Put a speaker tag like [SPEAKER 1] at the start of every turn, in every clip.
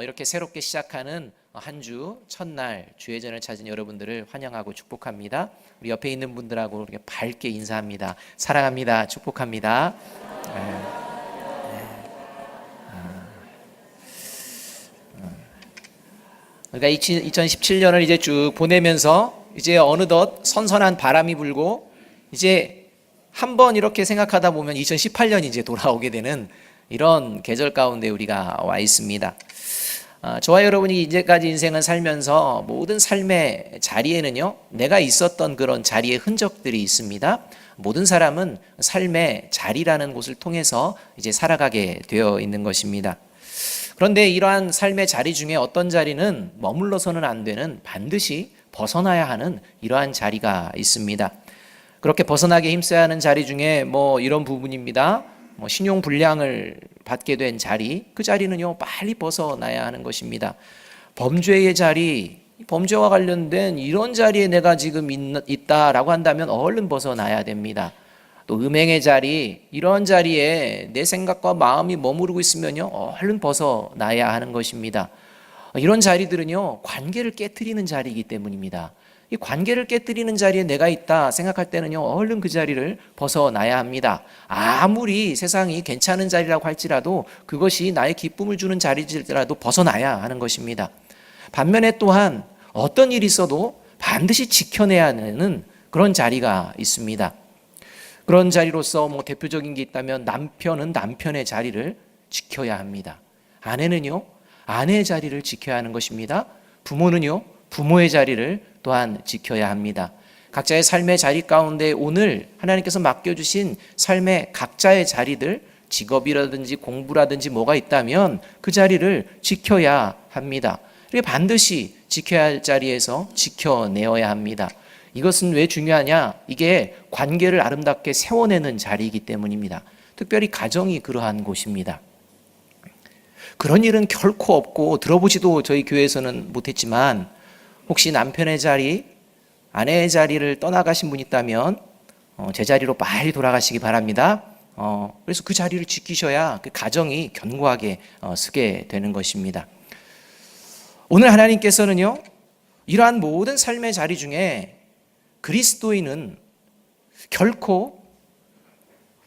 [SPEAKER 1] 이렇게 새롭게 시작하는 한 주 첫날 주의전을 찾은 여러분들을 환영하고 축복합니다. 우리 옆에 있는 분들하고 이렇게 밝게 인사합니다. 사랑합니다. 축복합니다. 그러니까 2017년을 이제 쭉 보내면서 이제 어느덧 선선한 바람이 불고 이제 한번 이렇게 생각하다 보면 2018년이 이제 돌아오게 되는 이런 계절 가운데 우리가 와 있습니다. 저와 여러분이 이제까지 인생을 살면서 모든 삶의 자리에는요, 내가 있었던 그런 자리의 흔적들이 있습니다. 모든 사람은 삶의 자리라는 곳을 통해서 이제 살아가게 되어 있는 것입니다. 그런데 이러한 삶의 자리 중에 어떤 자리는 머물러서는 안 되는, 반드시 벗어나야 하는 이러한 자리가 있습니다. 그렇게 벗어나게 힘써야 하는 자리 중에 이런 부분입니다. 신용 불량을 받게 된 자리, 그 자리는요 빨리 벗어나야 하는 것입니다. 범죄의 자리, 범죄와 관련된 이런 자리에 내가 지금 있다라고 한다면 얼른 벗어나야 됩니다. 또 음행의 자리, 이런 자리에 내 생각과 마음이 머무르고 있으면요 얼른 벗어나야 하는 것입니다. 이런 자리들은요 관계를 깨트리는 자리이기 때문입니다. 이 관계를 깨트리는 자리에 내가 있다 생각할 때는요 얼른 그 자리를 벗어나야 합니다. 아무리 세상이 괜찮은 자리라고 할지라도 그것이 나의 기쁨을 주는 자리일지라도 벗어나야 하는 것입니다. 반면에 또한 어떤 일이 있어도 반드시 지켜내야 하는 그런 자리가 있습니다. 그런 자리로서 대표적인 게 있다면 남편은 남편의 자리를 지켜야 합니다. 아내는요 아내의 자리를 지켜야 하는 것입니다. 부모는요 부모의 자리를 또한 지켜야 합니다. 각자의 삶의 자리 가운데 오늘 하나님께서 맡겨주신 삶의 각자의 자리들, 직업이라든지 공부라든지 뭐가 있다면 그 자리를 지켜야 합니다. 이렇게 반드시 지켜야 할 자리에서 지켜내어야 합니다. 이것은 왜 중요하냐? 이게 관계를 아름답게 세워내는 자리이기 때문입니다. 특별히 가정이 그러한 곳입니다. 그런 일은 결코 없고 들어보지도 저희 교회에서는 못했지만 혹시 남편의 자리, 아내의 자리를 떠나가신 분 있다면 제 자리로 빨리 돌아가시기 바랍니다. 그래서 그 자리를 지키셔야 그 가정이 견고하게 서게 되는 것입니다. 오늘 하나님께서는요 이러한 모든 삶의 자리 중에 그리스도인은 결코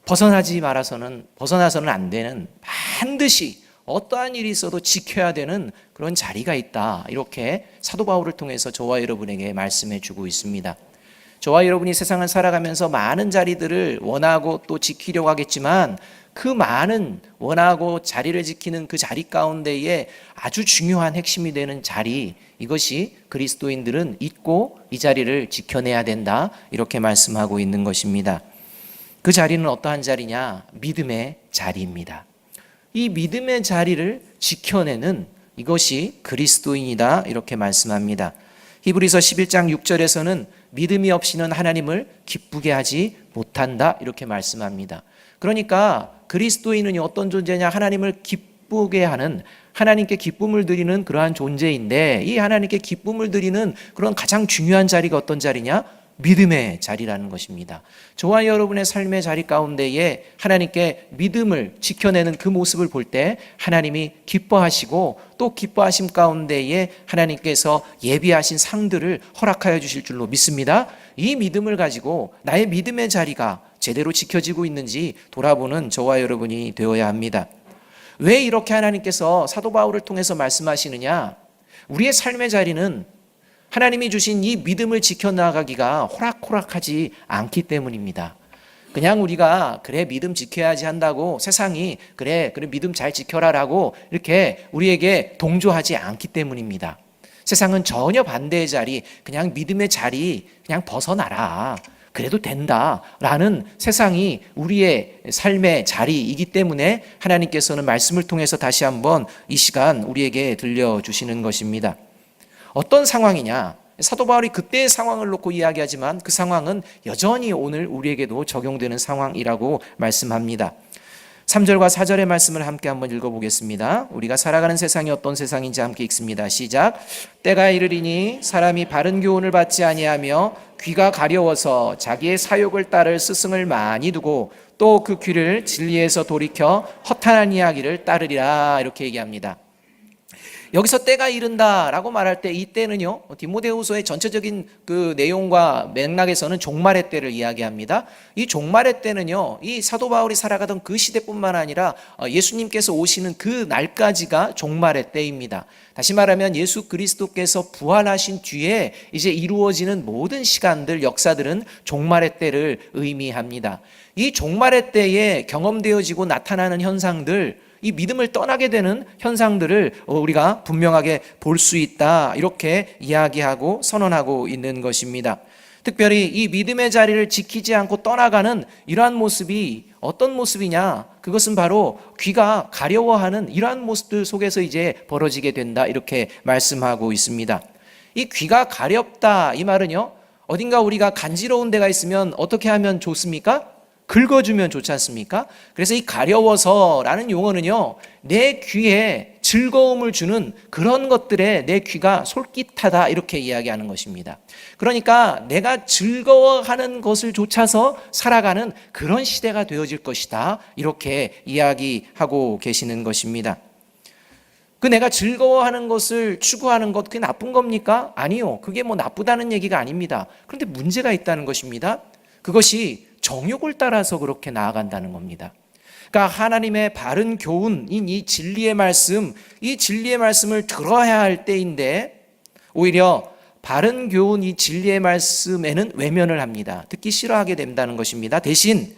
[SPEAKER 1] 벗어나서는 안 되는, 반드시 어떠한 일이 있어도 지켜야 되는 그런 자리가 있다. 이렇게 사도 바울을 통해서 저와 여러분에게 말씀해 주고 있습니다. 저와 여러분이 세상을 살아가면서 많은 자리들을 원하고 또 지키려고 하겠지만 그 많은 원하고 자리를 지키는 그 자리 가운데에 아주 중요한 핵심이 되는 자리, 이것이 그리스도인들은 있고 이 자리를 지켜내야 된다. 이렇게 말씀하고 있는 것입니다. 그 자리는 어떠한 자리냐? 믿음의 자리입니다. 이 믿음의 자리를 지켜내는 이것이 그리스도인이다 이렇게 말씀합니다. 히브리서 11장 6절에서는 믿음이 없이는 하나님을 기쁘게 하지 못한다 이렇게 말씀합니다. 그러니까 그리스도인은 어떤 존재냐? 하나님을 기쁘게 하는, 하나님께 기쁨을 드리는 그러한 존재인데, 이 하나님께 기쁨을 드리는 그런 가장 중요한 자리가 어떤 자리냐? 믿음의 자리라는 것입니다. 저와 여러분의 삶의 자리 가운데에 하나님께 믿음을 지켜내는 그 모습을 볼 때 하나님이 기뻐하시고 또 기뻐하심 가운데에 하나님께서 예비하신 상들을 허락하여 주실 줄로 믿습니다. 이 믿음을 가지고 나의 믿음의 자리가 제대로 지켜지고 있는지 돌아보는 저와 여러분이 되어야 합니다. 왜 이렇게 하나님께서 사도 바울을 통해서 말씀하시느냐? 우리의 삶의 자리는 하나님이 주신 이 믿음을 지켜나가기가 호락호락하지 않기 때문입니다. 그냥 우리가 그래 믿음 지켜야지 한다고 세상이 그래 믿음 잘 지켜라라고 이렇게 우리에게 동조하지 않기 때문입니다. 세상은 전혀 반대의 자리, 그냥 믿음의 자리 그냥 벗어나라, 그래도 된다라는 세상이 우리의 삶의 자리이기 때문에 하나님께서는 말씀을 통해서 다시 한번 이 시간 우리에게 들려주시는 것입니다. 어떤 상황이냐? 사도 바울이 그때의 상황을 놓고 이야기하지만 그 상황은 여전히 오늘 우리에게도 적용되는 상황이라고 말씀합니다. 3절과 4절의 말씀을 함께 한번 읽어보겠습니다. 우리가 살아가는 세상이 어떤 세상인지 함께 읽습니다. 시작. 때가 이르리니 사람이 바른 교훈을 받지 아니하며 귀가 가려워서 자기의 사욕을 따를 스승을 많이 두고 또 그 귀를 진리에서 돌이켜 허탄한 이야기를 따르리라, 이렇게 얘기합니다. 여기서 때가 이른다라고 말할 때 이 때는요, 디모데후서의 전체적인 그 내용과 맥락에서는 종말의 때를 이야기합니다. 이 종말의 때는요, 이 사도 바울이 살아가던 그 시대뿐만 아니라 예수님께서 오시는 그 날까지가 종말의 때입니다. 다시 말하면 예수 그리스도께서 부활하신 뒤에 이제 이루어지는 모든 시간들, 역사들은 종말의 때를 의미합니다. 이 종말의 때에 경험되어지고 나타나는 현상들, 이 믿음을 떠나게 되는 현상들을 우리가 분명하게 볼 수 있다, 이렇게 이야기하고 선언하고 있는 것입니다. 특별히 이 믿음의 자리를 지키지 않고 떠나가는 이러한 모습이 어떤 모습이냐, 그것은 바로 귀가 가려워하는 이러한 모습들 속에서 이제 벌어지게 된다, 이렇게 말씀하고 있습니다. 이 귀가 가렵다, 이 말은요, 어딘가 우리가 간지러운 데가 있으면 어떻게 하면 좋습니까? 긁어주면 좋지 않습니까? 그래서 이 가려워서라는 용어는요, 내 귀에 즐거움을 주는 그런 것들에 내 귀가 솔깃하다, 이렇게 이야기하는 것입니다. 그러니까 내가 즐거워하는 것을 쫓아서 살아가는 그런 시대가 되어질 것이다, 이렇게 이야기하고 계시는 것입니다. 그 내가 즐거워하는 것을 추구하는 것, 그게 나쁜 겁니까? 아니요, 그게 뭐 나쁘다는 얘기가 아닙니다. 그런데 문제가 있다는 것입니다. 그것이 정욕을 따라서 그렇게 나아간다는 겁니다. 그러니까 하나님의 바른 교훈인 이 진리의 말씀, 이 진리의 말씀을 들어야 할 때인데 오히려 바른 교훈, 이 진리의 말씀에는 외면을 합니다. 듣기 싫어하게 된다는 것입니다. 대신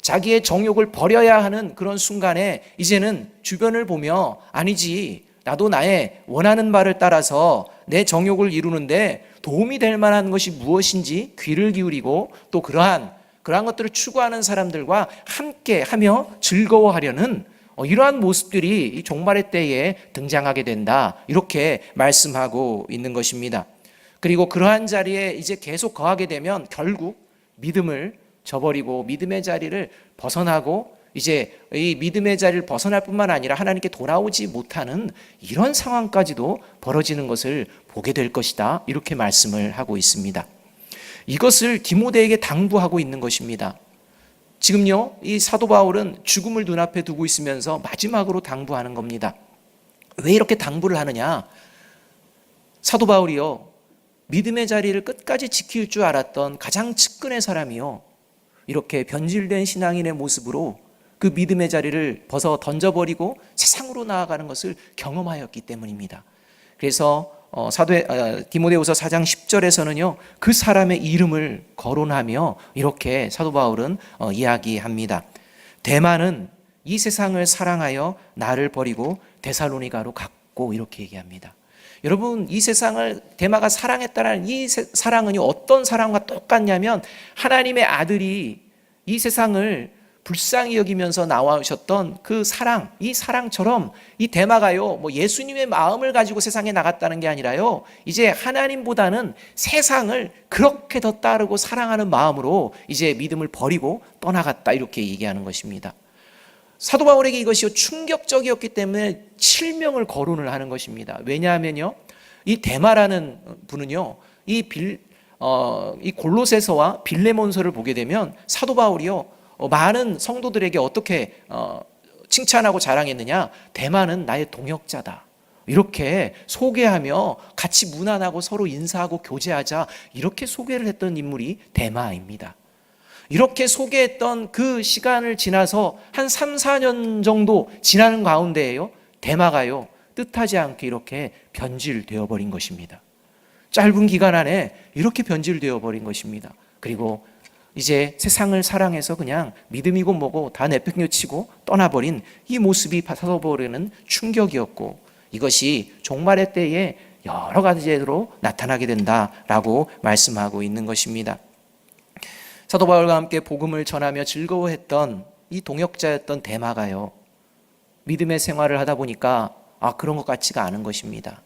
[SPEAKER 1] 자기의 정욕을 버려야 하는 그런 순간에 이제는 주변을 보며, 아니지, 나도 나의 원하는 바를 따라서 내 정욕을 이루는데 도움이 될 만한 것이 무엇인지 귀를 기울이고 또 그러한 것들을 추구하는 사람들과 함께 하며 즐거워하려는 이러한 모습들이 이 종말의 때에 등장하게 된다, 이렇게 말씀하고 있는 것입니다. 그리고 그러한 자리에 이제 계속 거하게 되면 결국 믿음을 저버리고 믿음의 자리를 벗어나고 이제 이 믿음의 자리를 벗어날 뿐만 아니라 하나님께 돌아오지 못하는 이런 상황까지도 벌어지는 것을 보게 될 것이다, 이렇게 말씀을 하고 있습니다. 이것을 디모데에게 당부하고 있는 것입니다. 지금요, 이 사도 바울은 죽음을 눈앞에 두고 있으면서 마지막으로 당부하는 겁니다. 왜 이렇게 당부를 하느냐? 사도 바울이요, 믿음의 자리를 끝까지 지킬 줄 알았던 가장 측근의 사람이요, 이렇게 변질된 신앙인의 모습으로 그 믿음의 자리를 벗어 던져버리고 세상으로 나아가는 것을 경험하였기 때문입니다. 그래서 디모데후서 4장 10절에서는요, 그 사람의 이름을 거론하며 이렇게 사도 바울은 이야기합니다. 대마는 이 세상을 사랑하여 나를 버리고 데살로니가로 갔고, 이렇게 얘기합니다. 여러분, 이 세상을 대마가 사랑했다는 이 사랑은요, 어떤 사랑과 똑같냐면 하나님의 아들이 이 세상을 불쌍히 여기면서 나와오셨던 그 사랑, 이 사랑처럼 이 대마가요, 뭐 예수님의 마음을 가지고 세상에 나갔다는 게 아니라요, 이제 하나님보다는 세상을 그렇게 더 따르고 사랑하는 마음으로 이제 믿음을 버리고 떠나갔다, 이렇게 얘기하는 것입니다. 사도 바울에게 이것이 충격적이었기 때문에 실명을 거론을 하는 것입니다. 왜냐하면요, 이 대마라는 분은요, 이 골로새서와 빌레몬서를 보게 되면 사도 바울이요, 많은 성도들에게 어떻게 칭찬하고 자랑했느냐? 대마는 나의 동역자다, 이렇게 소개하며 같이 문안하고 서로 인사하고 교제하자, 이렇게 소개를 했던 인물이 대마입니다. 이렇게 소개했던 그 시간을 지나서 한 3, 4년 정도 지나는 가운데에요, 대마가요, 뜻하지 않게 이렇게 변질되어 버린 것입니다. 짧은 기간 안에 이렇게 변질되어 버린 것입니다. 그리고 이제 세상을 사랑해서 그냥 믿음이고 뭐고 다 내팽개치고 떠나버린 이 모습이 사도 바울에게는 충격이었고, 이것이 종말의 때에 여러 가지로 나타나게 된다라고 말씀하고 있는 것입니다. 사도 바울과 함께 복음을 전하며 즐거워했던 이 동역자였던 대마가요, 믿음의 생활을 하다 보니까 그런 것 같지가 않은 것입니다.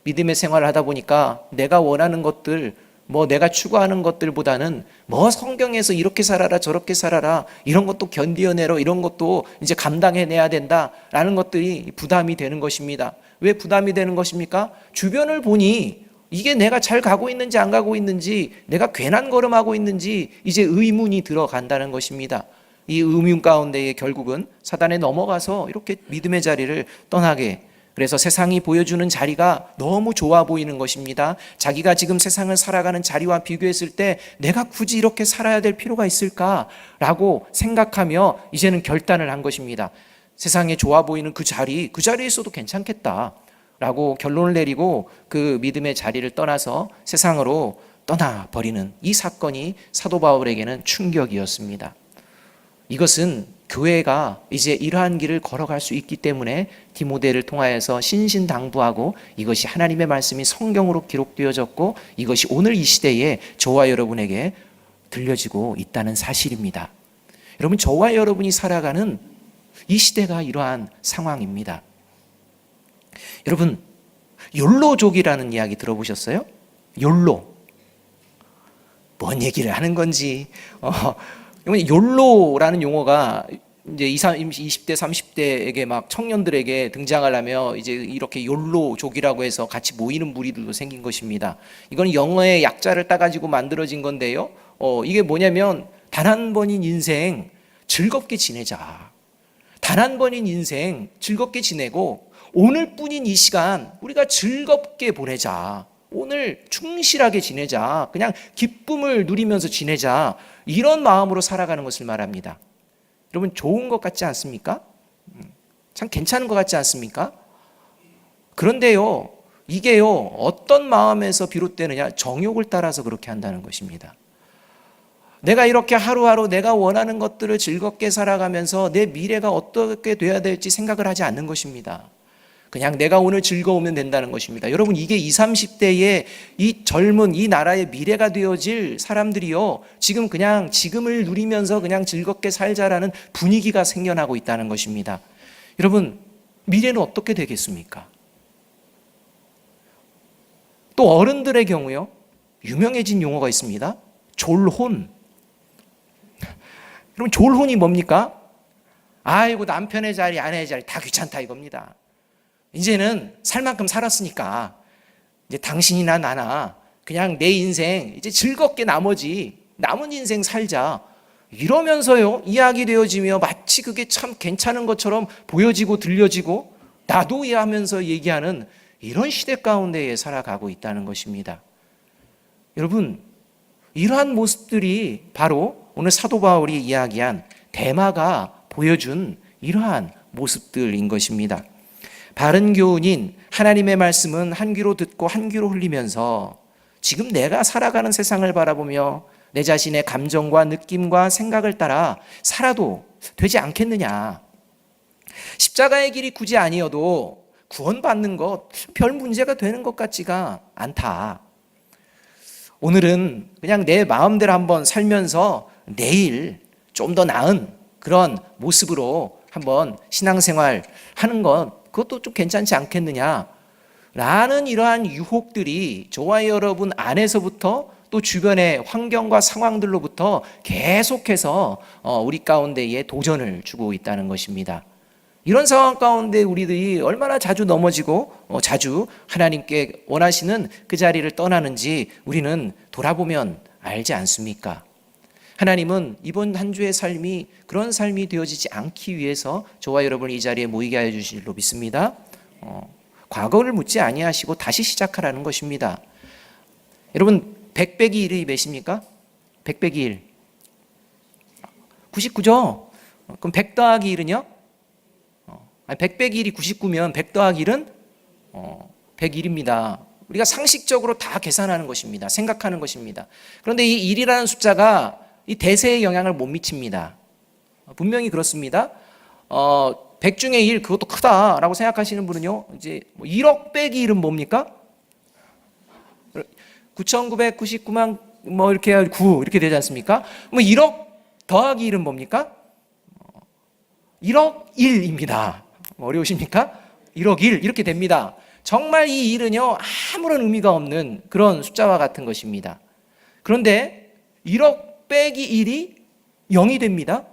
[SPEAKER 1] 믿음의 생활을 하다 보니까 내가 원하는 것들, 뭐 내가 추구하는 것들보다는 뭐 성경에서 이렇게 살아라 저렇게 살아라 이런 것도 견디어내라 이런 것도 이제 감당해내야 된다라는 것들이 부담이 되는 것입니다. 왜 부담이 되는 것입니까? 주변을 보니 이게 내가 잘 가고 있는지 안 가고 있는지, 내가 괜한 걸음하고 있는지 이제 의문이 들어간다는 것입니다. 이 의문 가운데에 결국은 사단에 넘어가서 이렇게 믿음의 자리를 떠나게, 그래서 세상이 보여주는 자리가 너무 좋아 보이는 것입니다. 자기가 지금 세상을 살아가는 자리와 비교했을 때 내가 굳이 이렇게 살아야 될 필요가 있을까라고 생각하며 이제는 결단을 한 것입니다. 세상에 좋아 보이는 그 자리에 있어도 괜찮겠다라고 결론을 내리고 그 믿음의 자리를 떠나서 세상으로 떠나버리는 이 사건이 사도 바울에게는 충격이었습니다. 이것은 교회가 이제 이러한 길을 걸어갈 수 있기 때문에 디모데를 통하여서 신신당부하고 이것이 하나님의 말씀이 성경으로 기록되어졌고 이것이 오늘 이 시대에 저와 여러분에게 들려지고 있다는 사실입니다. 여러분, 저와 여러분이 살아가는 이 시대가 이러한 상황입니다. 여러분, 욜로족이라는 이야기 들어보셨어요? 욜로. 뭔 얘기를 하는 건지. 욜로라는 용어가 이제 20대, 30대에게 막 청년들에게 등장하려며 이제 이렇게 욜로족이라고 해서 같이 모이는 무리들도 생긴 것입니다. 이건 영어의 약자를 따가지고 만들어진 건데요. 이게 뭐냐면 단 한 번인 인생 즐겁게 지내자. 단 한 번인 인생 즐겁게 지내고 오늘뿐인 이 시간 우리가 즐겁게 보내자. 오늘 충실하게 지내자. 그냥 기쁨을 누리면서 지내자. 이런 마음으로 살아가는 것을 말합니다. 여러분, 좋은 것 같지 않습니까? 참 괜찮은 것 같지 않습니까? 그런데요, 이게요, 어떤 마음에서 비롯되느냐? 정욕을 따라서 그렇게 한다는 것입니다. 내가 이렇게 하루하루 내가 원하는 것들을 즐겁게 살아가면서 내 미래가 어떻게 돼야 될지 생각을 하지 않는 것입니다. 그냥 내가 오늘 즐거우면 된다는 것입니다. 여러분, 이게 20, 30대의 이 젊은 이 나라의 미래가 되어질 사람들이요, 지금 그냥 지금을 누리면서 그냥 즐겁게 살자라는 분위기가 생겨나고 있다는 것입니다. 여러분, 미래는 어떻게 되겠습니까? 또 어른들의 경우요, 유명해진 용어가 있습니다. 졸혼. 여러분, 졸혼이 뭡니까? 아이고, 남편의 자리, 아내의 자리 다 귀찮다 이겁니다. 이제는 살 만큼 살았으니까 이제 당신이나 나나 그냥 내 인생 이제 즐겁게 남은 인생 살자, 이러면서요 이야기 되어지며 마치 그게 참 괜찮은 것처럼 보여지고 들려지고 나도 하면서 얘기하는 이런 시대 가운데에 살아가고 있다는 것입니다. 여러분, 이러한 모습들이 바로 오늘 사도 바울이 이야기한 데마가 보여준 이러한 모습들인 것입니다. 바른 교훈인 하나님의 말씀은 한 귀로 듣고 한 귀로 흘리면서 지금 내가 살아가는 세상을 바라보며 내 자신의 감정과 느낌과 생각을 따라 살아도 되지 않겠느냐. 십자가의 길이 굳이 아니어도 구원받는 것 별 문제가 되는 것 같지가 않다. 오늘은 그냥 내 마음대로 한번 살면서 내일 좀 더 나은 그런 모습으로 한번 신앙생활 하는 것, 그것도 좀 괜찮지 않겠느냐 라는 이러한 유혹들이 저와 여러분 안에서부터 또 주변의 환경과 상황들로부터 계속해서 우리 가운데에 도전을 주고 있다는 것입니다. 이런 상황 가운데 우리들이 얼마나 자주 넘어지고 자주 하나님께 원하시는 그 자리를 떠나는지 우리는 돌아보면 알지 않습니까? 하나님은 이번 한 주의 삶이 그런 삶이 되어지지 않기 위해서 저와 여러분을 이 자리에 모이게 하여 주실 줄로 믿습니다. 과거를 묻지 아니하시고 다시 시작하라는 것입니다. 여러분, 100 빼기 1이 몇입니까? 100 빼기 1. 99죠? 그럼 100 더하기 1은요? 100 빼기 1이 99면 100 더하기 1은 101입니다. 우리가 상식적으로 다 계산하는 것입니다. 생각하는 것입니다. 그런데 이 1이라는 숫자가 이 대세에 영향을 못 미칩니다. 분명히 그렇습니다. 100 중에 1, 그것도 크다라고 생각하시는 분은요, 이제 1억 빼기 1은 뭡니까? 9,999만 뭐 이렇게 9 이렇게 되지 않습니까? 뭐 1억 더하기 1은 뭡니까? 1억 1입니다. 어려우십니까? 1억 1 이렇게 됩니다. 정말 이 1은요 아무런 의미가 없는 그런 숫자와 같은 것입니다. 그런데 1억 빼기 1이 0이 됩니다.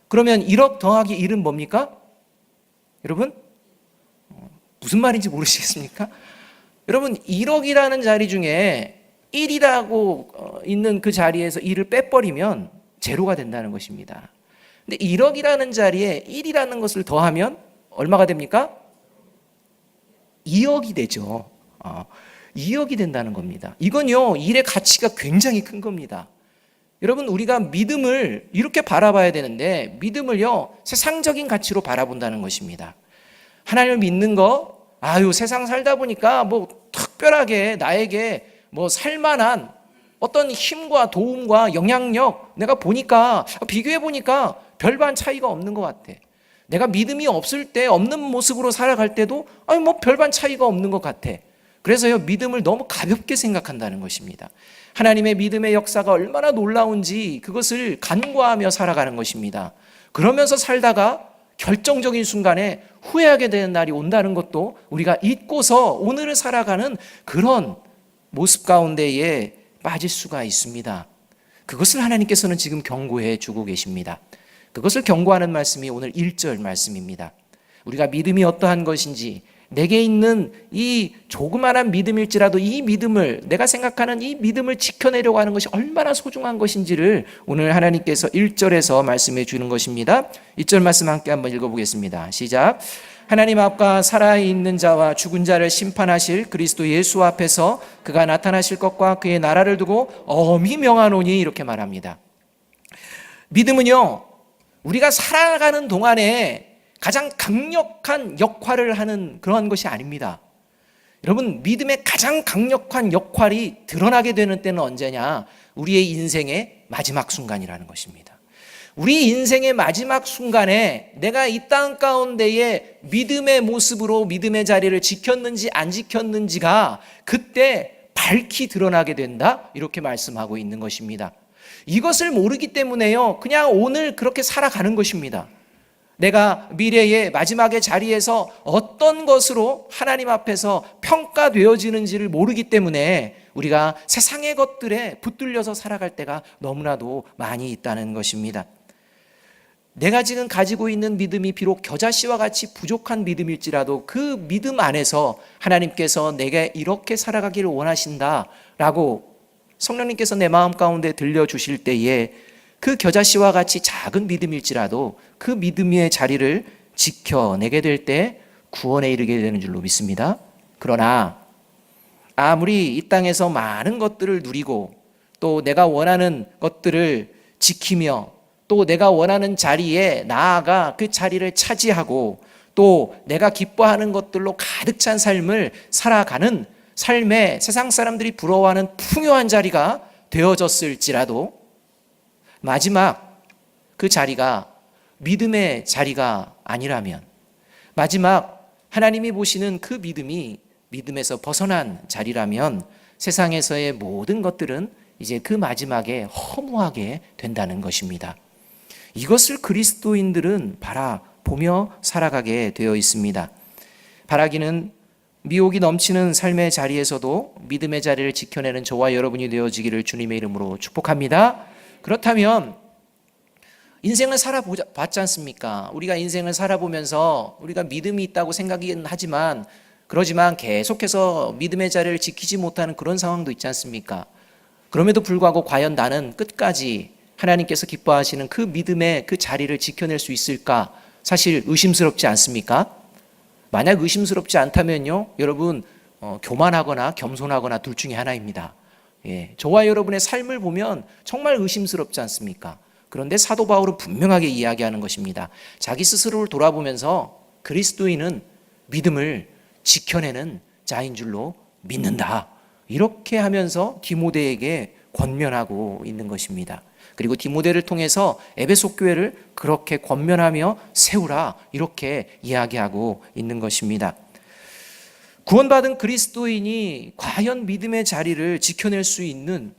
[SPEAKER 1] 그러면 1억 더하기 1은 뭡니까? 여러분, 무슨 말인지 모르시겠습니까? 여러분, 1억이라는 자리 중에 1이라고 있는 그 자리에서 1을 빼버리면 제로가 된다는 것입니다. 근데 1억이라는 자리에 1이라는 것을 더하면 얼마가 됩니까? 2억이 되죠. 2억이 된다는 겁니다. 이건요, 1의 가치가 굉장히 큰 겁니다. 여러분, 우리가 믿음을 이렇게 바라봐야 되는데, 믿음을요, 세상적인 가치로 바라본다는 것입니다. 하나님을 믿는 거, 세상 살다 보니까 뭐 특별하게 나에게 뭐 살만한 어떤 힘과 도움과 영향력, 내가 보니까, 비교해 보니까 별반 차이가 없는 것 같아. 내가 믿음이 없을 때, 없는 모습으로 살아갈 때도, 뭐 별반 차이가 없는 것 같아. 그래서요, 믿음을 너무 가볍게 생각한다는 것입니다. 하나님의 믿음의 역사가 얼마나 놀라운지 그것을 간과하며 살아가는 것입니다. 그러면서 살다가 결정적인 순간에 후회하게 되는 날이 온다는 것도 우리가 잊고서 오늘을 살아가는 그런 모습 가운데에 빠질 수가 있습니다. 그것을 하나님께서는 지금 경고해 주고 계십니다. 그것을 경고하는 말씀이 오늘 1절 말씀입니다. 우리가 믿음이 어떠한 것인지, 내게 있는 이 조그마한 믿음일지라도 이 믿음을, 내가 생각하는 이 믿음을 지켜내려고 하는 것이 얼마나 소중한 것인지를 오늘 하나님께서 1절에서 말씀해 주는 것입니다. 1절 말씀 함께 한번 읽어보겠습니다. 시작. 하나님 앞과 살아있는 자와 죽은 자를 심판하실 그리스도 예수 앞에서 그가 나타나실 것과 그의 나라를 두고 엄히 명하노니, 이렇게 말합니다. 믿음은요, 우리가 살아가는 동안에 가장 강력한 역할을 하는 그러한 것이 아닙니다. 여러분, 믿음의 가장 강력한 역할이 드러나게 되는 때는 언제냐? 우리의 인생의 마지막 순간이라는 것입니다. 우리 인생의 마지막 순간에 내가 이 땅 가운데에 믿음의 모습으로 믿음의 자리를 지켰는지 안 지켰는지가 그때 밝히 드러나게 된다, 이렇게 말씀하고 있는 것입니다. 이것을 모르기 때문에요, 그냥 오늘 그렇게 살아가는 것입니다. 내가 미래의 마지막의 자리에서 어떤 것으로 하나님 앞에서 평가되어지는지를 모르기 때문에 우리가 세상의 것들에 붙들려서 살아갈 때가 너무나도 많이 있다는 것입니다. 내가 지금 가지고 있는 믿음이 비록 겨자씨와 같이 부족한 믿음일지라도 그 믿음 안에서 하나님께서 내게 이렇게 살아가기를 원하신다라고 성령님께서 내 마음 가운데 들려주실 때에 그 겨자씨와 같이 작은 믿음일지라도 그 믿음의 자리를 지켜내게 될 때 구원에 이르게 되는 줄로 믿습니다. 그러나 아무리 이 땅에서 많은 것들을 누리고 또 내가 원하는 것들을 지키며 또 내가 원하는 자리에 나아가 그 자리를 차지하고 또 내가 기뻐하는 것들로 가득 찬 삶을 살아가는 삶에 세상 사람들이 부러워하는 풍요한 자리가 되어졌을지라도 마지막 그 자리가 믿음의 자리가 아니라면, 마지막 하나님이 보시는 그 믿음이 믿음에서 벗어난 자리라면 세상에서의 모든 것들은 이제 그 마지막에 허무하게 된다는 것입니다. 이것을 그리스도인들은 바라보며 살아가게 되어 있습니다. 바라기는 미혹이 넘치는 삶의 자리에서도 믿음의 자리를 지켜내는 저와 여러분이 되어지기를 주님의 이름으로 축복합니다. 그렇다면 인생을 살아봤지 않습니까? 우리가 인생을 살아보면서 우리가 믿음이 있다고 생각은 하지만 그러지만 계속해서 믿음의 자리를 지키지 못하는 그런 상황도 있지 않습니까? 그럼에도 불구하고 과연 나는 끝까지 하나님께서 기뻐하시는 그 믿음의 그 자리를 지켜낼 수 있을까? 사실 의심스럽지 않습니까? 만약 의심스럽지 않다면요, 여러분 교만하거나 겸손하거나 둘 중에 하나입니다. 저와 여러분의 삶을 보면 정말 의심스럽지 않습니까? 그런데 사도 바울은 분명하게 이야기하는 것입니다. 자기 스스로를 돌아보면서 그리스도인은 믿음을 지켜내는 자인 줄로 믿는다, 이렇게 하면서 디모데에게 권면하고 있는 것입니다. 그리고 디모데를 통해서 에베소 교회를 그렇게 권면하며 세우라, 이렇게 이야기하고 있는 것입니다. 구원받은 그리스도인이 과연 믿음의 자리를 지켜낼 수 있는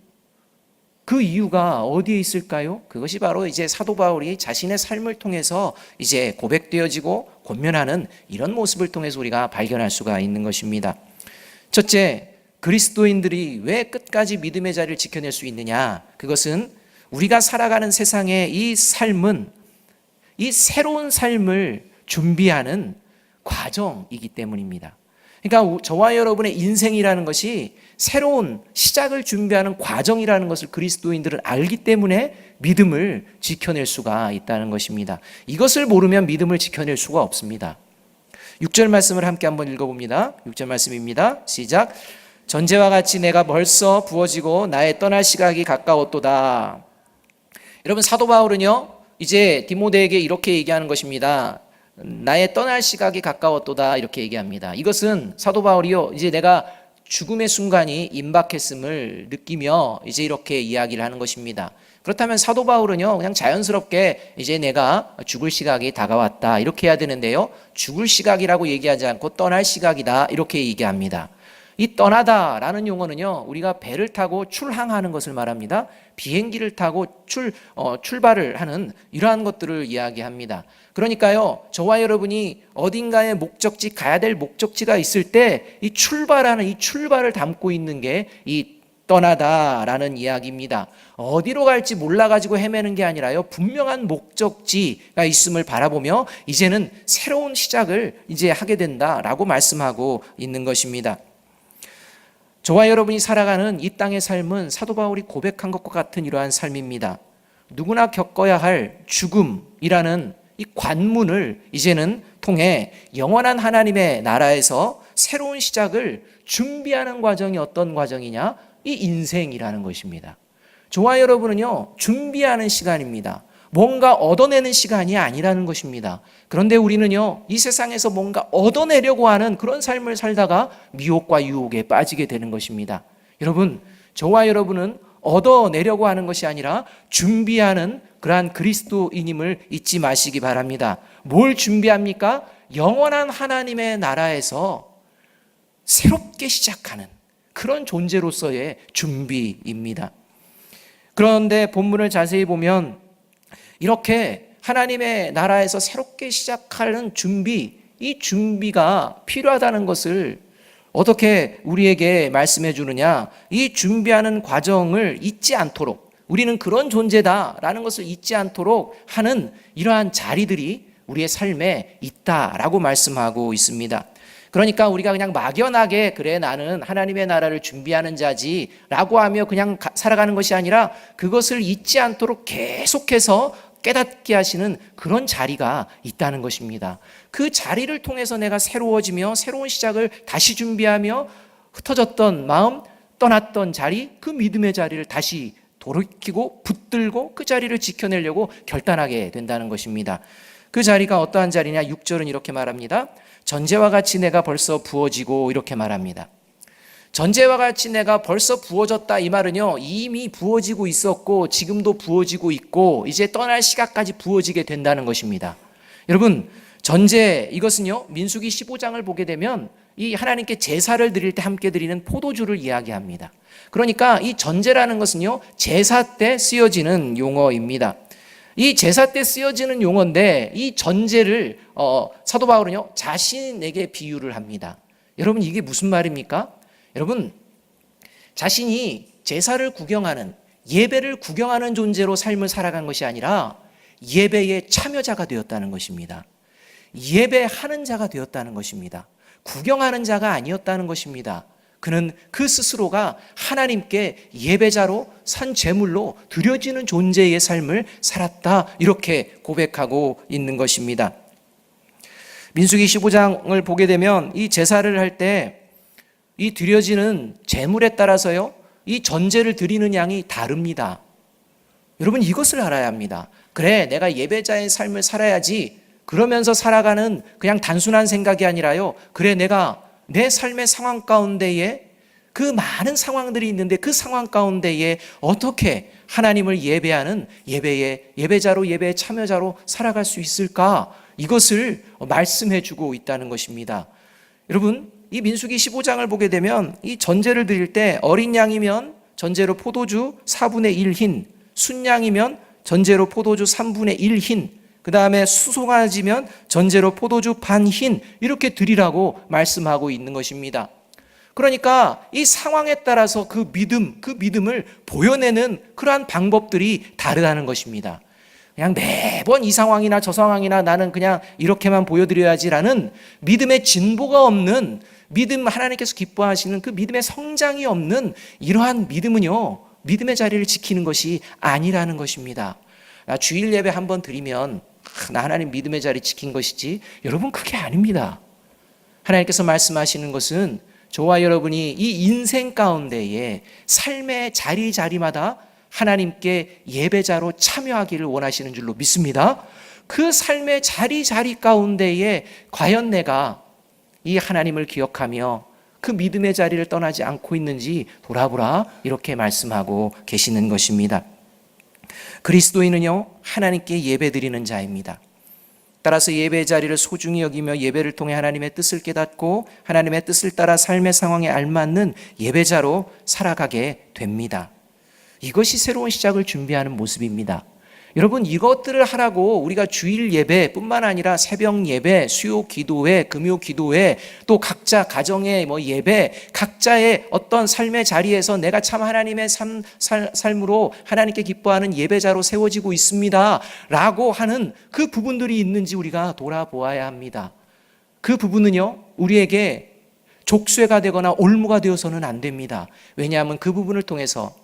[SPEAKER 1] 그 이유가 어디에 있을까요? 그것이 바로 이제 사도 바울이 자신의 삶을 통해서 이제 고백되어지고 권면하는 이런 모습을 통해서 우리가 발견할 수가 있는 것입니다. 첫째, 그리스도인들이 왜 끝까지 믿음의 자리를 지켜낼 수 있느냐? 그것은 우리가 살아가는 세상의 이 삶은 이 새로운 삶을 준비하는 과정이기 때문입니다. 그러니까 저와 여러분의 인생이라는 것이 새로운 시작을 준비하는 과정이라는 것을 그리스도인들은 알기 때문에 믿음을 지켜낼 수가 있다는 것입니다. 이것을 모르면 믿음을 지켜낼 수가 없습니다. 6절 말씀을 함께 한번 읽어봅니다. 6절 말씀입니다. 시작. 전제와 같이 내가 벌써 부어지고 나의 떠날 시각이 가까웠도다. 여러분, 사도 바울은요 이제 디모데에게 이렇게 얘기하는 것입니다. 나의 떠날 시각이 가까웠도다, 이렇게 얘기합니다. 이것은 사도 바울이요 이제 내가 죽음의 순간이 임박했음을 느끼며 이제 이렇게 이야기를 하는 것입니다. 그렇다면 사도 바울은요 그냥 자연스럽게 이제 내가 죽을 시각이 다가왔다 이렇게 해야 되는데요, 죽을 시각이라고 얘기하지 않고 떠날 시각이다 이렇게 얘기합니다. 이 떠나다라는 용어는요 우리가 배를 타고 출항하는 것을 말합니다. 비행기를 타고 출발을 하는 이러한 것들을 이야기합니다. 그러니까요 저와 여러분이 어딘가에 목적지, 가야 될 목적지가 있을 때 이 출발하는 이 출발을 담고 있는 게 이 떠나다라는 이야기입니다. 어디로 갈지 몰라가지고 헤매는 게 아니라요 분명한 목적지가 있음을 바라보며 이제는 새로운 시작을 이제 하게 된다라고 말씀하고 있는 것입니다. 저와 여러분이 살아가는 이 땅의 삶은 사도 바울이 고백한 것과 같은 이러한 삶입니다. 누구나 겪어야 할 죽음이라는 이 관문을 이제는 통해 영원한 하나님의 나라에서 새로운 시작을 준비하는 과정이 어떤 과정이냐? 이 인생이라는 것입니다. 저와 여러분은요 준비하는 시간입니다. 뭔가 얻어내는 시간이 아니라는 것입니다. 그런데 우리는요 이 세상에서 뭔가 얻어내려고 하는 그런 삶을 살다가 미혹과 유혹에 빠지게 되는 것입니다. 여러분, 저와 여러분은 얻어내려고 하는 것이 아니라 준비하는 그러한 그리스도인임을 잊지 마시기 바랍니다. 뭘 준비합니까? 영원한 하나님의 나라에서 새롭게 시작하는 그런 존재로서의 준비입니다. 그런데 본문을 자세히 보면 이렇게 하나님의 나라에서 새롭게 시작하는 준비, 이 준비가 필요하다는 것을 어떻게 우리에게 말씀해 주느냐? 이 준비하는 과정을 잊지 않도록, 우리는 그런 존재다라는 것을 잊지 않도록 하는 이러한 자리들이 우리의 삶에 있다라고 말씀하고 있습니다. 그러니까 우리가 그냥 막연하게 그래 나는 하나님의 나라를 준비하는 자지 라고 하며 그냥 살아가는 것이 아니라 그것을 잊지 않도록 계속해서 깨닫게 하시는 그런 자리가 있다는 것입니다. 그 자리를 통해서 내가 새로워지며 새로운 시작을 다시 준비하며 흩어졌던 마음, 떠났던 자리, 그 믿음의 자리를 다시 돌이키고 붙들고 그 자리를 지켜내려고 결단하게 된다는 것입니다. 그 자리가 어떠한 자리냐? 6절은 이렇게 말합니다. 전제와 같이 내가 벌써 부어지고, 이렇게 말합니다. 전제와 같이 내가 벌써 부어졌다, 이 말은요 이미 부어지고 있었고 지금도 부어지고 있고 이제 떠날 시각까지 부어지게 된다는 것입니다. 여러분, 전제, 이것은요 민수기 15장을 보게 되면 이 하나님께 제사를 드릴 때 함께 드리는 포도주를 이야기합니다. 그러니까 이 전제라는 것은요 제사 때 쓰여지는 용어입니다. 이 제사 때 쓰여지는 용어인데 이 전제를 사도 바울은요 자신에게 비유를 합니다. 여러분, 이게 무슨 말입니까? 여러분, 자신이 제사를 구경하는, 예배를 구경하는 존재로 삶을 살아간 것이 아니라 예배의 참여자가 되었다는 것입니다. 예배하는 자가 되었다는 것입니다. 구경하는 자가 아니었다는 것입니다. 그는 그 스스로가 하나님께 예배자로 산 제물로 드려지는 존재의 삶을 살았다, 이렇게 고백하고 있는 것입니다. 민수기 15장을 보게 되면 이 제사를 할 때 이 드려지는 제물에 따라서요 이 전제를 드리는 양이 다릅니다. 여러분, 이것을 알아야 합니다. 그래, 내가 예배자의 삶을 살아야지, 그러면서 살아가는 그냥 단순한 생각이 아니라요, 그래 내가 내 삶의 상황 가운데에 그 많은 상황들이 있는데 그 상황 가운데에 어떻게 하나님을 예배하는 예배자로, 예배의 참여자로 살아갈 수 있을까? 이것을 말씀해 주고 있다는 것입니다. 여러분, 이 민수기 15장을 보게 되면 이 전제를 드릴 때 어린 양이면 전제로 포도주 4분의 1 흰, 순양이면 전제로 포도주 3분의 1 흰, 그 다음에 수송아지면 전제로 포도주 반 흰, 이렇게 드리라고 말씀하고 있는 것입니다. 그러니까 이 상황에 따라서 그 믿음을 보여내는 그러한 방법들이 다르다는 것입니다. 그냥 매번 이 상황이나 저 상황이나 나는 그냥 이렇게만 보여드려야지라는 믿음의 진보가 없는, 믿음 하나님께서 기뻐하시는 그 믿음의 성장이 없는 이러한 믿음은요, 믿음의 자리를 지키는 것이 아니라는 것입니다. 주일 예배 한번 드리면 나 하나님 믿음의 자리 지킨 것이지, 여러분 그게 아닙니다. 하나님께서 말씀하시는 것은 저와 여러분이 이 인생 가운데에 삶의 자리마다 하나님께 예배자로 참여하기를 원하시는 줄로 믿습니다. 그 삶의 자리 가운데에 과연 내가 이 하나님을 기억하며 그 믿음의 자리를 떠나지 않고 있는지 돌아보라, 이렇게 말씀하고 계시는 것입니다. 그리스도인은요, 하나님께 예배드리는 자입니다. 따라서 예배의 자리를 소중히 여기며 예배를 통해 하나님의 뜻을 깨닫고 하나님의 뜻을 따라 삶의 상황에 알맞는 예배자로 살아가게 됩니다. 이것이 새로운 시작을 준비하는 모습입니다. 여러분, 이것들을 하라고 우리가 주일 예배뿐만 아니라 새벽 예배, 수요 기도회, 금요 기도회, 또 각자 가정의 예배, 각자의 어떤 삶의 자리에서 내가 참 하나님의 삶으로 하나님께 기뻐하는 예배자로 세워지고 있습니다 라고 하는 그 부분들이 있는지 우리가 돌아보아야 합니다. 그 부분은요, 우리에게 족쇄가 되거나 올무가 되어서는 안 됩니다. 왜냐하면 그 부분을 통해서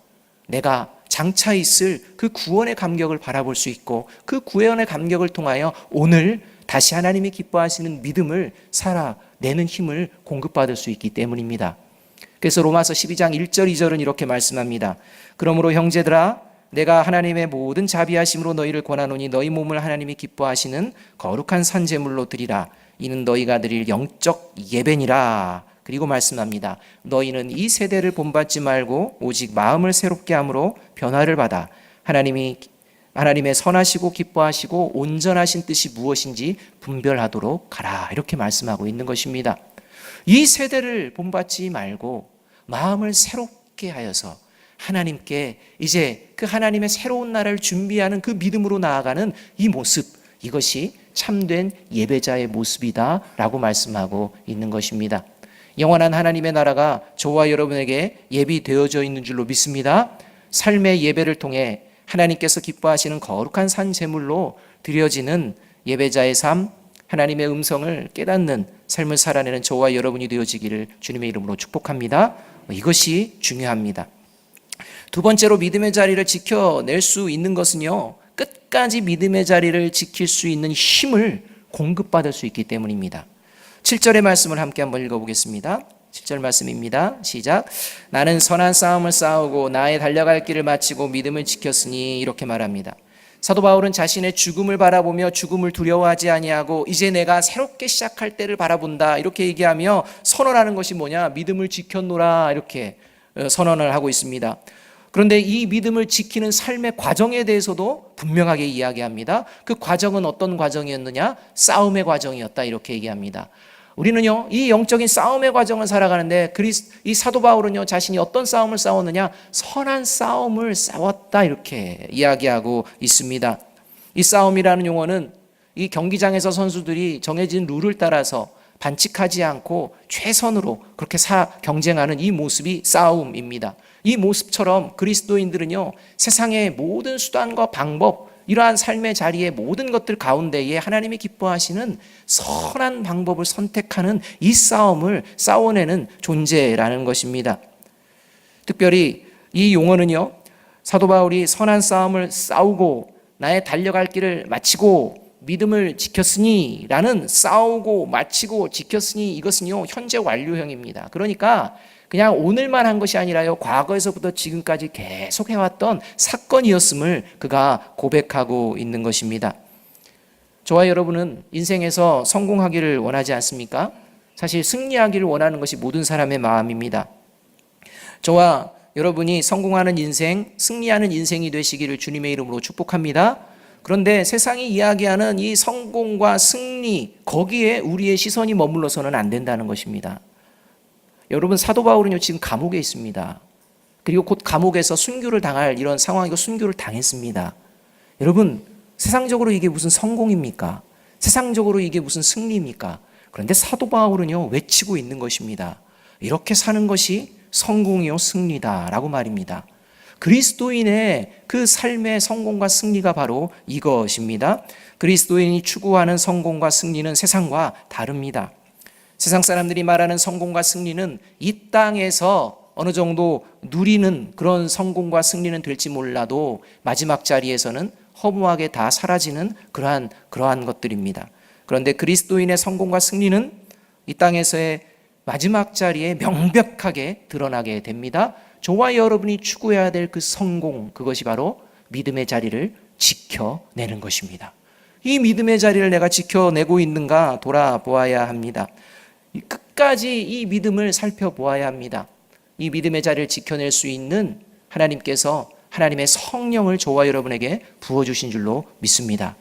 [SPEAKER 1] 내가 장차 있을 그 구원의 감격을 바라볼 수 있고, 그 구원의 감격을 통하여 오늘 다시 하나님이 기뻐하시는 믿음을 살아내는 힘을 공급받을 수 있기 때문입니다. 그래서 로마서 12장 1절 2절은 이렇게 말씀합니다. 그러므로 형제들아, 내가 하나님의 모든 자비하심으로 너희를 권하노니 너희 몸을 하나님이 기뻐하시는 거룩한 산 제물로 드리라. 이는 너희가 드릴 영적 예배니라. 그리고 말씀합니다. 너희는 이 세대를 본받지 말고 오직 마음을 새롭게 함으로 변화를 받아 하나님의 선하시고 기뻐하시고 온전하신 뜻이 무엇인지 분별하도록 가라. 이렇게 말씀하고 있는 것입니다. 이 세대를 본받지 말고 마음을 새롭게 하여서 하나님께 이제 그 하나님의 새로운 나라를 준비하는 그 믿음으로 나아가는 이 모습, 이것이 참된 예배자의 모습이다 라고 말씀하고 있는 것입니다. 영원한 하나님의 나라가 저와 여러분에게 예비되어져 있는 줄로 믿습니다. 삶의 예배를 통해 하나님께서 기뻐하시는 거룩한 산 제물로 드려지는 예배자의 삶, 하나님의 음성을 깨닫는 삶을 살아내는 저와 여러분이 되어지기를 주님의 이름으로 축복합니다. 이것이 중요합니다. 두 번째로 믿음의 자리를 지켜낼 수 있는 것은요, 끝까지 믿음의 자리를 지킬 수 있는 힘을 공급받을 수 있기 때문입니다. 7절의 말씀을 함께 한번 읽어보겠습니다. 7절 말씀입니다. 시작. 나는 선한 싸움을 싸우고 나의 달려갈 길을 마치고 믿음을 지켰으니, 이렇게 말합니다. 사도 바울은 자신의 죽음을 바라보며 죽음을 두려워하지 아니하고 이제 내가 새롭게 시작할 때를 바라본다, 이렇게 얘기하며 선언하는 것이 뭐냐? 믿음을 지켰노라, 이렇게 선언을 하고 있습니다. 그런데 이 믿음을 지키는 삶의 과정에 대해서도 분명하게 이야기합니다. 그 과정은 어떤 과정이었느냐? 싸움의 과정이었다, 이렇게 얘기합니다. 우리는요, 이 영적인 싸움의 과정을 살아가는데 이 사도 바울은요, 자신이 어떤 싸움을 싸웠느냐? 선한 싸움을 싸웠다, 이렇게 이야기하고 있습니다. 이 싸움이라는 용어는 이 경기장에서 선수들이 정해진 룰을 따라서 반칙하지 않고 최선으로 그렇게 경쟁하는 이 모습이 싸움입니다. 이 모습처럼 그리스도인들은요, 세상의 모든 수단과 방법, 이러한 삶의 자리의 모든 것들 가운데에 하나님이 기뻐하시는 선한 방법을 선택하는 이 싸움을 싸워내는 존재라는 것입니다. 특별히 이 용어는요, 사도 바울이 선한 싸움을 싸우고 나의 달려갈 길을 마치고 믿음을 지켰으니 라는 싸우고 마치고 지켰으니, 이것은요 현재 완료형입니다. 그러니까 그냥 오늘만 한 것이 아니라요, 과거에서부터 지금까지 계속 해왔던 사건이었음을 그가 고백하고 있는 것입니다. 저와 여러분은 인생에서 성공하기를 원하지 않습니까? 사실 승리하기를 원하는 것이 모든 사람의 마음입니다. 저와 여러분이 성공하는 인생, 승리하는 인생이 되시기를 주님의 이름으로 축복합니다. 그런데 세상이 이야기하는 이 성공과 승리, 거기에 우리의 시선이 머물러서는 안 된다는 것입니다. 여러분, 사도 바울은요 지금 감옥에 있습니다. 그리고 곧 감옥에서 순교를 당할 이런 상황이고 순교를 당했습니다. 여러분, 세상적으로 이게 무슨 성공입니까? 세상적으로 이게 무슨 승리입니까? 그런데 사도 바울은요 외치고 있는 것입니다. 이렇게 사는 것이 성공이요 승리다라고 말입니다. 그리스도인의 그 삶의 성공과 승리가 바로 이것입니다. 그리스도인이 추구하는 성공과 승리는 세상과 다릅니다. 세상 사람들이 말하는 성공과 승리는 이 땅에서 어느 정도 누리는 그런 성공과 승리는 될지 몰라도 마지막 자리에서는 허무하게 다 사라지는 그러한 것들입니다. 그런데 그리스도인의 성공과 승리는 이 땅에서의 마지막 자리에 명백하게 드러나게 됩니다. 저와 여러분이 추구해야 될 그 성공, 그것이 바로 믿음의 자리를 지켜내는 것입니다. 이 믿음의 자리를 내가 지켜내고 있는가 돌아보아야 합니다. 끝까지 이 믿음을 살펴보아야 합니다. 이 믿음의 자리를 지켜낼 수 있는 하나님께서 하나님의 성령을 저와 여러분에게 부어주신 줄로 믿습니다.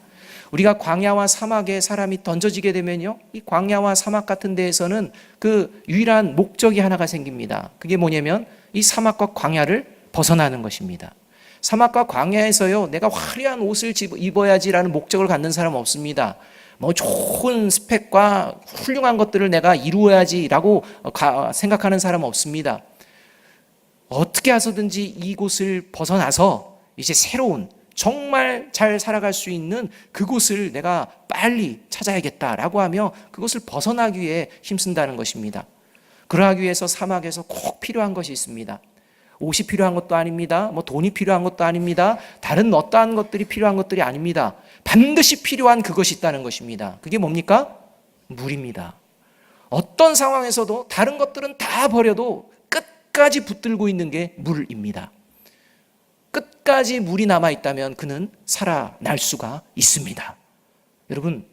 [SPEAKER 1] 우리가 광야와 사막에 사람이 던져지게 되면요, 이 광야와 사막 같은 데에서는 그 유일한 목적이 하나가 생깁니다. 그게 뭐냐면 이 사막과 광야를 벗어나는 것입니다. 사막과 광야에서요, 내가 화려한 옷을 입어야지라는 목적을 갖는 사람은 없습니다. 뭐 좋은 스펙과 훌륭한 것들을 내가 이루어야지라고 생각하는 사람은 없습니다. 어떻게 해서든지 이곳을 벗어나서 이제 새로운 정말 잘 살아갈 수 있는 그곳을 내가 빨리 찾아야겠다라고 하며 그곳을 벗어나기 위해 힘쓴다는 것입니다. 그러하기 위해서 사막에서 꼭 필요한 것이 있습니다. 옷이 필요한 것도 아닙니다. 뭐 돈이 필요한 것도 아닙니다. 다른 어떠한 것들이 필요한 것들이 아닙니다. 반드시 필요한 그것이 있다는 것입니다. 그게 뭡니까? 물입니다. 어떤 상황에서도 다른 것들은 다 버려도 끝까지 붙들고 있는 게 물입니다. 끝까지 물이 남아있다면 그는 살아날 수가 있습니다. 여러분,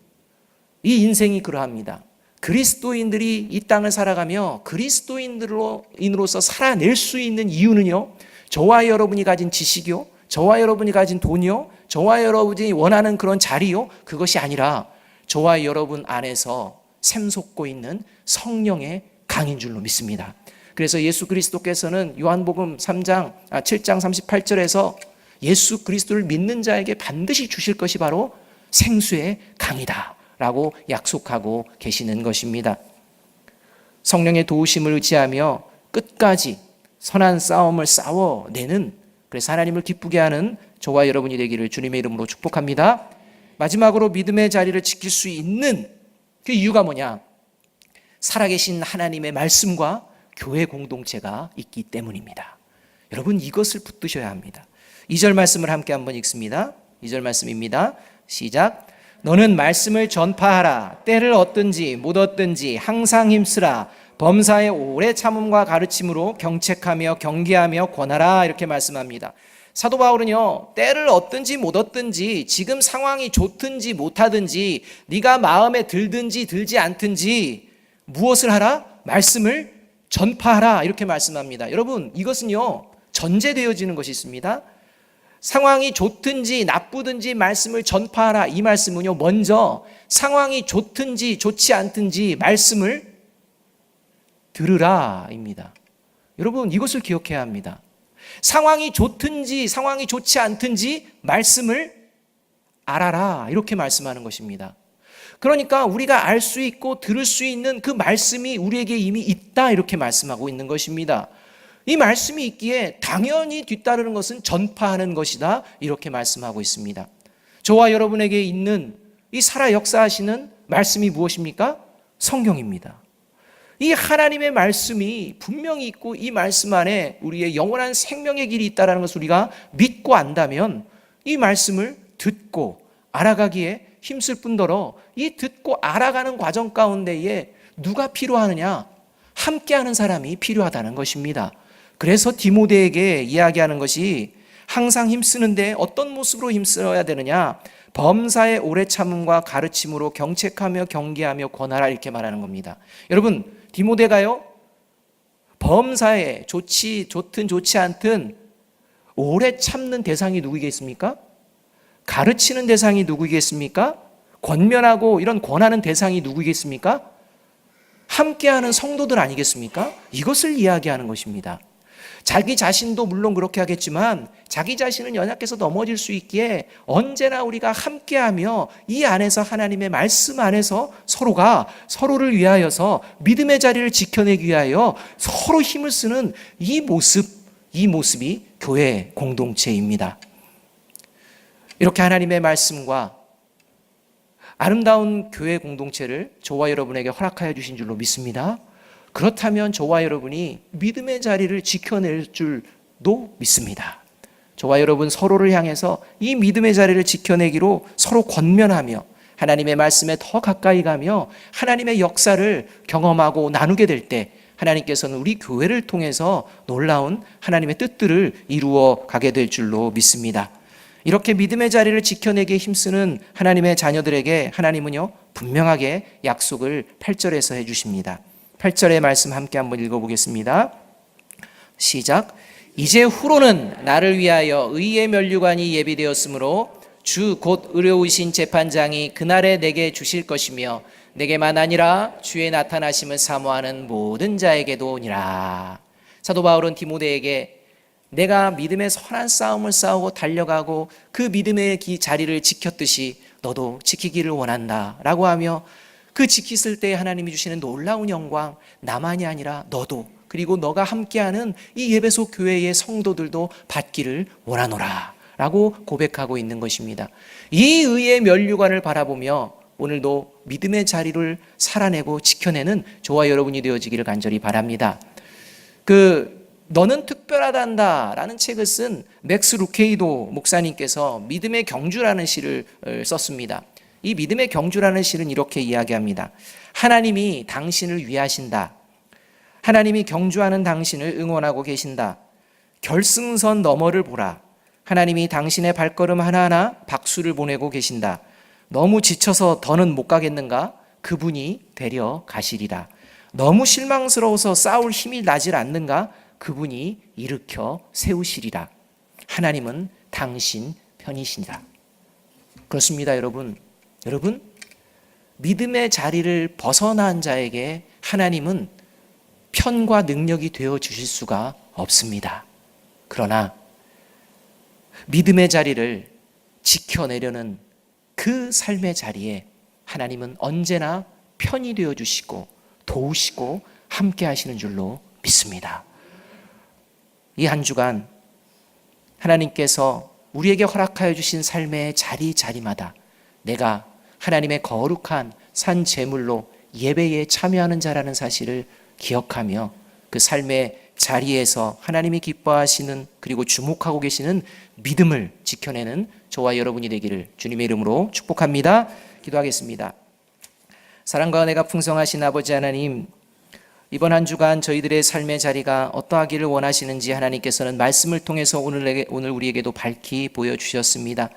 [SPEAKER 1] 이 인생이 그러합니다. 그리스도인들이 이 땅을 살아가며 그리스도인으로서 살아낼 수 있는 이유는요, 저와 여러분이 가진 지식이요, 저와 여러분이 가진 돈이요, 저와 여러분이 원하는 그런 자리요, 그것이 아니라 저와 여러분 안에서 샘솟고 있는 성령의 강인 줄로 믿습니다. 그래서 예수 그리스도께서는 요한복음 7장 38절에서 예수 그리스도를 믿는 자에게 반드시 주실 것이 바로 생수의 강이다 라고 약속하고 계시는 것입니다. 성령의 도우심을 의지하며 끝까지 선한 싸움을 싸워내는, 그래서 하나님을 기쁘게 하는 저와 여러분이 되기를 주님의 이름으로 축복합니다. 마지막으로 믿음의 자리를 지킬 수 있는 그 이유가 뭐냐? 살아계신 하나님의 말씀과 교회 공동체가 있기 때문입니다. 여러분, 이것을 붙드셔야 합니다. 2절 말씀을 함께 한번 읽습니다. 2절 말씀입니다. 시작. 너는 말씀을 전파하라. 때를 얻든지 못 얻든지 항상 힘쓰라. 범사의 오래 참음과 가르침으로 경책하며 경계하며 권하라. 이렇게 말씀합니다. 사도 바울은요, 때를 얻든지 못 얻든지, 지금 상황이 좋든지 못하든지, 네가 마음에 들든지 들지 않든지 무엇을 하라? 말씀을 전파하라. 이렇게 말씀합니다. 여러분, 이것은요, 전제되어지는 것이 있습니다. 상황이 좋든지 나쁘든지 말씀을 전파하라. 이 말씀은요, 먼저 상황이 좋든지 좋지 않든지 말씀을 들으라 입니다. 여러분, 이것을 기억해야 합니다. 상황이 좋든지 상황이 좋지 않든지 말씀을 알아라. 이렇게 말씀하는 것입니다. 그러니까 우리가 알 수 있고 들을 수 있는 그 말씀이 우리에게 이미 있다. 이렇게 말씀하고 있는 것입니다. 이 말씀이 있기에 당연히 뒤따르는 것은 전파하는 것이다. 이렇게 말씀하고 있습니다. 저와 여러분에게 있는 이 살아 역사하시는 말씀이 무엇입니까? 성경입니다. 이 하나님의 말씀이 분명히 있고 이 말씀 안에 우리의 영원한 생명의 길이 있다는 것을 우리가 믿고 안다면 이 말씀을 듣고 알아가기에 힘쓸 뿐더러 이 듣고 알아가는 과정 가운데에 누가 필요하느냐? 함께하는 사람이 필요하다는 것입니다. 그래서 디모데에게 이야기하는 것이 항상 힘쓰는데 어떤 모습으로 힘써야 되느냐? 범사의 오래 참음과 가르침으로 경책하며 경계하며 권하라. 이렇게 말하는 겁니다. 여러분, 디모데가요, 범사에 좋든 좋지 않든 오래 참는 대상이 누구겠습니까? 가르치는 대상이 누구겠습니까? 권면하고 이런 권하는 대상이 누구겠습니까? 함께하는 성도들 아니겠습니까? 이것을 이야기하는 것입니다. 자기 자신도 물론 그렇게 하겠지만 자기 자신은 연약해서 넘어질 수 있기에 언제나 우리가 함께하며 이 안에서 하나님의 말씀 안에서 서로가 서로를 위하여서 믿음의 자리를 지켜내기 위하여 서로 힘을 쓰는 이 모습이 교회 공동체입니다. 이렇게 하나님의 말씀과 아름다운 교회 공동체를 저와 여러분에게 허락하여 주신 줄로 믿습니다. 그렇다면 저와 여러분이 믿음의 자리를 지켜낼 줄도 믿습니다. 저와 여러분 서로를 향해서 이 믿음의 자리를 지켜내기로 서로 권면하며 하나님의 말씀에 더 가까이 가며 하나님의 역사를 경험하고 나누게 될 때 하나님께서는 우리 교회를 통해서 놀라운 하나님의 뜻들을 이루어 가게 될 줄로 믿습니다. 이렇게 믿음의 자리를 지켜내기에 힘쓰는 하나님의 자녀들에게 하나님은요 분명하게 약속을 8절에서 해주십니다. 8절의 말씀 함께 한번 읽어보겠습니다. 시작. 이제 후로는 나를 위하여 의의 면류관이 예비되었으므로 주 곧 의로우신 재판장이 그날에 내게 주실 것이며 내게만 아니라 주의 나타나심을 사모하는 모든 자에게도니라. 사도 바울은 디모데에게 내가 믿음의 선한 싸움을 싸우고 달려가고 그 믿음의 자리를 지켰듯이 너도 지키기를 원한다 라고 하며 그 지켰을 때 하나님이 주시는 놀라운 영광 나만이 아니라 너도 그리고 너가 함께하는 이 예배소 교회의 성도들도 받기를 원하노라 라고 고백하고 있는 것입니다. 이 의의 면류관을 바라보며 오늘도 믿음의 자리를 살아내고 지켜내는 저와 여러분이 되어지기를 간절히 바랍니다. 너는 특별하단다 라는 책을 쓴 맥스 루케이도 목사님께서 믿음의 경주라는 시를 썼습니다. 이 믿음의 경주라는 시는 이렇게 이야기합니다. 하나님이 당신을 위하신다. 하나님이 경주하는 당신을 응원하고 계신다. 결승선 너머를 보라. 하나님이 당신의 발걸음 하나하나 박수를 보내고 계신다. 너무 지쳐서 더는 못 가겠는가? 그분이 데려 가시리라. 너무 실망스러워서 싸울 힘이 나질 않는가? 그분이 일으켜 세우시리라. 하나님은 당신 편이시니라. 그렇습니다, 여러분. 믿음의 자리를 벗어난 자에게 하나님은 편과 능력이 되어 주실 수가 없습니다. 그러나 믿음의 자리를 지켜내려는 그 삶의 자리에 하나님은 언제나 편이 되어 주시고 도우시고 함께 하시는 줄로 믿습니다. 이 한 주간 하나님께서 우리에게 허락하여 주신 삶의 자리마다 내가 하나님의 거룩한 산 제물로 예배에 참여하는 자라는 사실을 기억하며 그 삶의 자리에서 하나님이 기뻐하시는 그리고 주목하고 계시는 믿음을 지켜내는 저와 여러분이 되기를 주님의 이름으로 축복합니다. 기도하겠습니다. 사랑과 은혜가 풍성하신 아버지 하나님, 이번 한 주간 저희들의 삶의 자리가 어떠하기를 원하시는지 하나님께서는 말씀을 통해서 오늘 우리에게도 밝히 보여주셨습니다.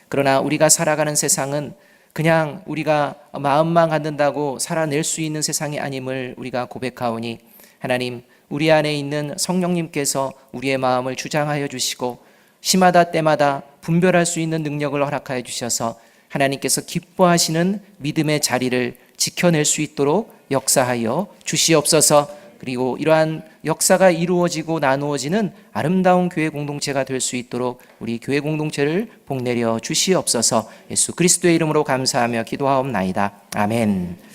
[SPEAKER 1] 그러나 우리가 살아가는 세상은 그냥 우리가 마음만 갖는다고 살아낼 수 있는 세상이 아님을 우리가 고백하오니 하나님, 우리 안에 있는 성령님께서 우리의 마음을 주장하여 주시고 시마다 때마다 분별할 수 있는 능력을 허락하여 주셔서 하나님께서 기뻐하시는 믿음의 자리를 지켜낼 수 있도록 역사하여 주시옵소서. 그리고 이러한 역사가 이루어지고 나누어지는 아름다운 교회 공동체가 될 수 있도록 우리 교회 공동체를 복내려 주시옵소서. 예수 그리스도의 이름으로 감사하며 기도하옵나이다. 아멘.